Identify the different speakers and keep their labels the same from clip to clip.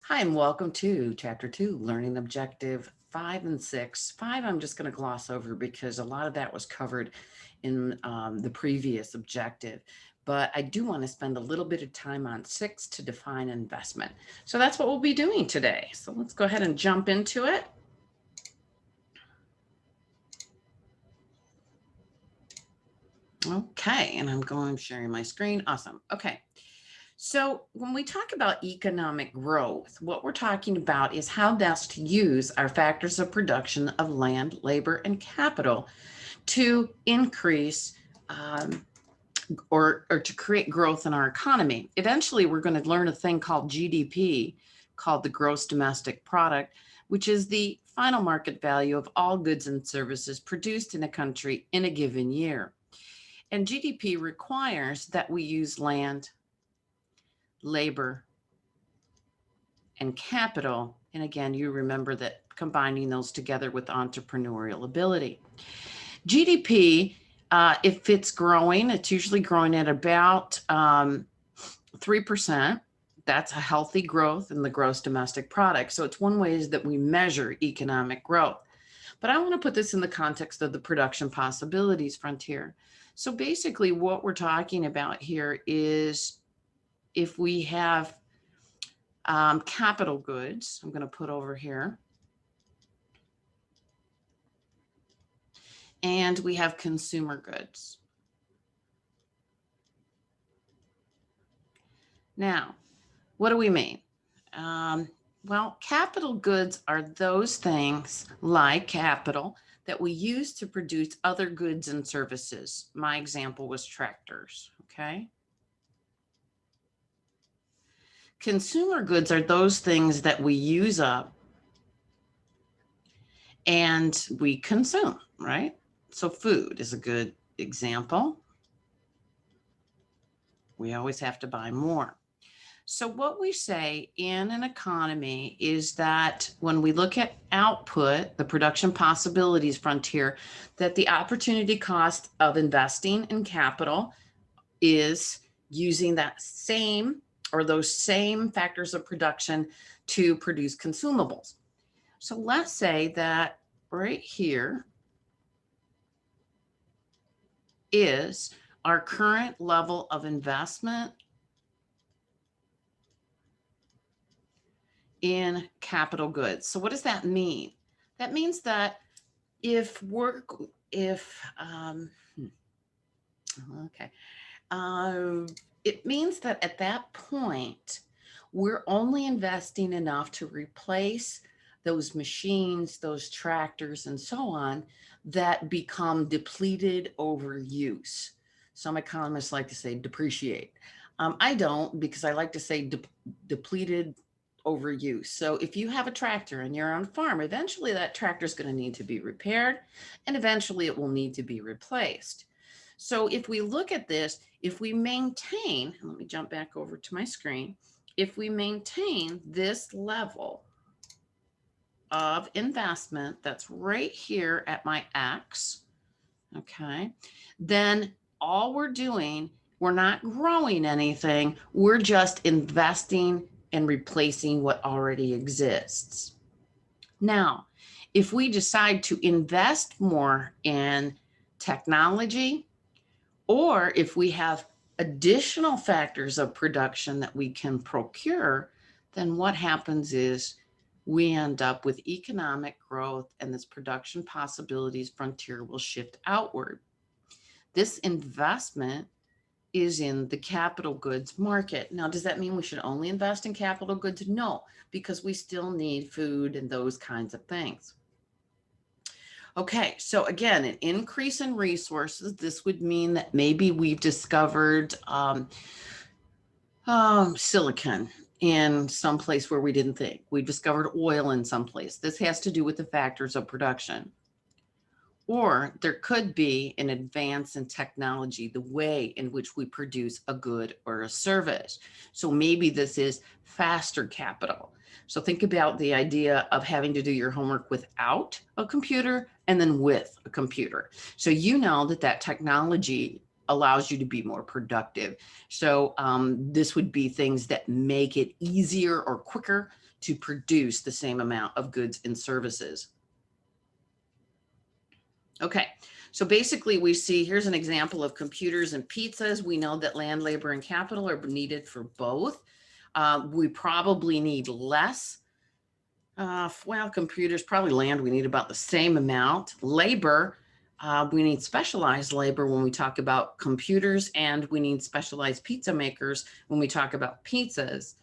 Speaker 1: Hi, and welcome to Chapter 2, Learning Objective 5 and 6. 5, I'm just going to gloss over because a lot of that was covered in the previous objective. But I do want to spend a little bit of time on 6 to define investment. So that's what we'll be doing today. So let's go ahead and jump into it. Okay, and I'm sharing my screen. Awesome. Okay. So when we talk about economic growth, what we're talking about is how best to use our factors of production of land, labor, and capital to increase or to create growth in our economy. Eventually, we're going to learn a thing called GDP, called the gross domestic product, which is the final market value of all goods and services produced in a country in a given year. And GDP requires that we use land, labor, and capital. And again, you remember that combining those together with entrepreneurial ability. GDP, if it's growing, it's usually growing at about 3%. That's a healthy growth in the gross domestic product. So it's one way that we measure economic growth. But I want to put this in the context of the production possibilities frontier. So basically what we're talking about here is if we have capital goods, I'm going to put over here, and we have consumer goods. Now, what do we mean? Well, capital goods are those things like capital that we use to produce other goods and services. My example was tractors, okay? Consumer goods are those things that we use up and we consume, right? So food is a good example. We always have to buy more. So what we say in an economy is that when we look at output, the production possibilities frontier, that the opportunity cost of investing in capital is using that same or those same factors of production to produce consumables. So let's say that right here is our current level of investment in capital goods. So what does that mean? That means that if we're, if, okay, it means that at that point, we're only investing enough to replace those machines, those tractors, and so on that become depleted over use. Some economists like to say depreciate. I don't, because I like to say depleted overuse. So if you have a tractor and you're on a farm, eventually that tractor is going to need to be repaired and eventually it will need to be replaced. So if we look at this, if we maintain, let me jump back over to my screen, if we maintain this level of investment that's right here at my X, okay, then all we're doing, we're not growing anything, we're just investing and replacing what already exists. Now, if we decide to invest more in technology, or if we have additional factors of production that we can procure, then what happens is we end up with economic growth and this production possibilities frontier will shift outward. This investment is in the capital goods market. Now, does that mean we should only invest in capital goods? No, because we still need food and those kinds of things. Okay, so again, an increase in resources. This would mean that maybe we've discovered silicon in some place where we didn't think. We discovered oil in some place. This has to do with the factors of production. Or there could be an advance in technology, the way in which we produce a good or a service. So maybe this is faster capital. So think about the idea of having to do your homework without a computer and then with a computer. So you know that that technology allows you to be more productive. So this would be things that make it easier or quicker to produce the same amount of goods and services. Okay, so basically we see, here's an example of computers and pizzas. We know that land, labor, and capital are needed for both. We probably need less. Well, computers, probably land, we need about the same amount. Labor, we need specialized labor when we talk about computers, and we need specialized pizza makers when we talk about pizzas.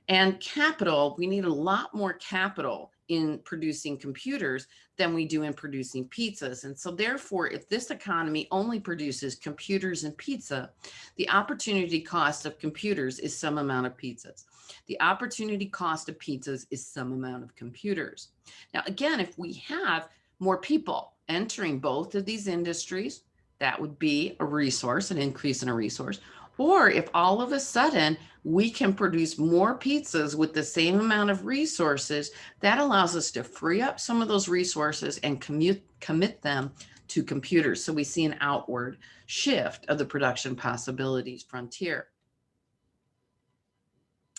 Speaker 1: And capital, we need a lot more capital in producing computers than we do in producing pizzas. And so therefore, if this economy only produces computers and pizza, the opportunity cost of computers is some amount of pizzas. The opportunity cost of pizzas is some amount of computers. Now, again, if we have more people entering both of these industries, that would be a resource, an increase in a resource. Or if all of a sudden we can produce more pizzas with the same amount of resources, that allows us to free up some of those resources and commit them to computers. So we see an outward shift of the production possibilities frontier.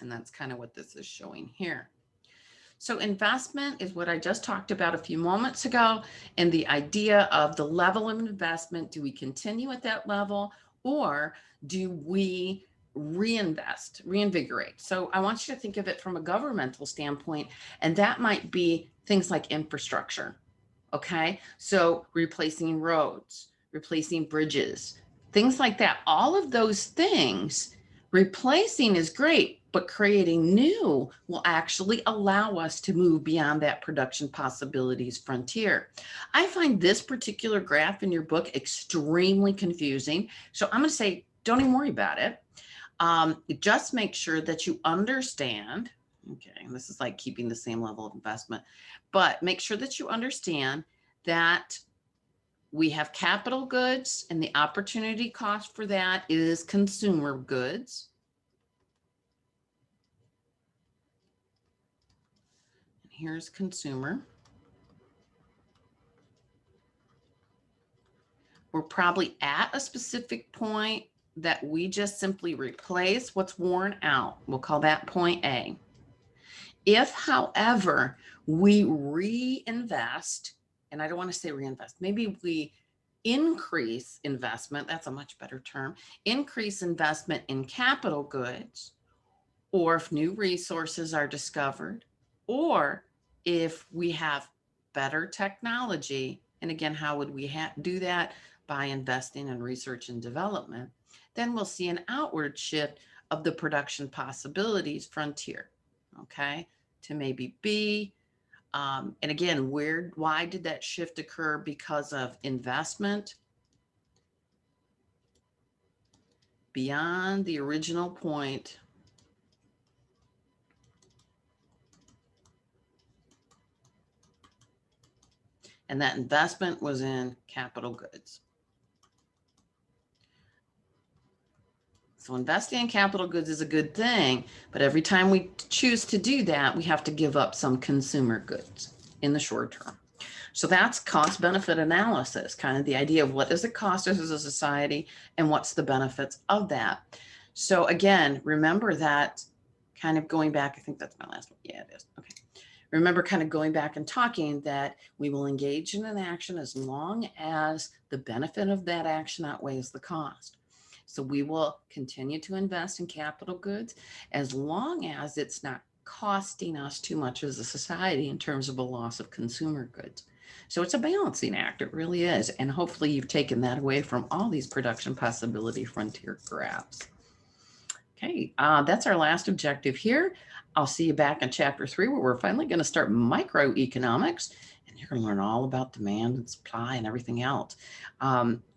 Speaker 1: And that's kind of what this is showing here. So investment is what I just talked about a few moments ago, and the idea of the level of investment. Do we continue at that level, or do we reinvigorate? So I want you to think of it from a governmental standpoint, and that might be things like infrastructure. Okay, so replacing roads, replacing bridges, things like that. All of those things, replacing is great, but creating new will actually allow us to move beyond that production possibilities frontier. I find this particular graph in your book extremely confusing. So I'm going to say, don't even worry about it. Just make sure that you understand. Okay, and this is like keeping the same level of investment, but make sure that you understand that we have capital goods, and the opportunity cost for that is consumer goods. Here's consumer. We're probably at a specific point that we just simply replace what's worn out. We'll call that point A. If, however, we reinvest, and I don't want to say reinvest, maybe we increase investment, that's a much better term, increase investment in capital goods, or if new resources are discovered, or if we have better technology, and again, how would we do that? By investing in research and development, then we'll see an outward shift of the production possibilities frontier, okay, to maybe B. And again, why did that shift occur? Because of investment beyond the original point and that investment was in capital goods. So investing in capital goods is a good thing, but every time we choose to do that, we have to give up some consumer goods in the short term. So that's cost benefit analysis, kind of the idea of what does it cost us as a society and what's the benefits of that. So again, remember that, kind of going back, I think that's my last one. Yeah, it is. Okay. Remember kind of going back and talking that we will engage in an action as long as the benefit of that action outweighs the cost. So we will continue to invest in capital goods as long as it's not costing us too much as a society in terms of a loss of consumer goods. So it's a balancing act, it really is. And hopefully you've taken that away from all these production possibility frontier graphs. Okay, that's our last objective here. I'll see you back in chapter 3, where we're finally going to start microeconomics, and you're going to learn all about demand and supply and everything else.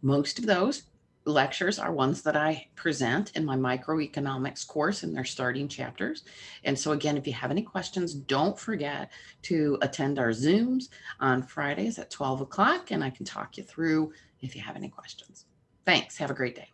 Speaker 1: Most of those lectures are ones that I present in my microeconomics course in their starting chapters. And so again, if you have any questions, don't forget to attend our Zooms on Fridays at 12 o'clock, and I can talk you through if you have any questions. Thanks. Have a great day.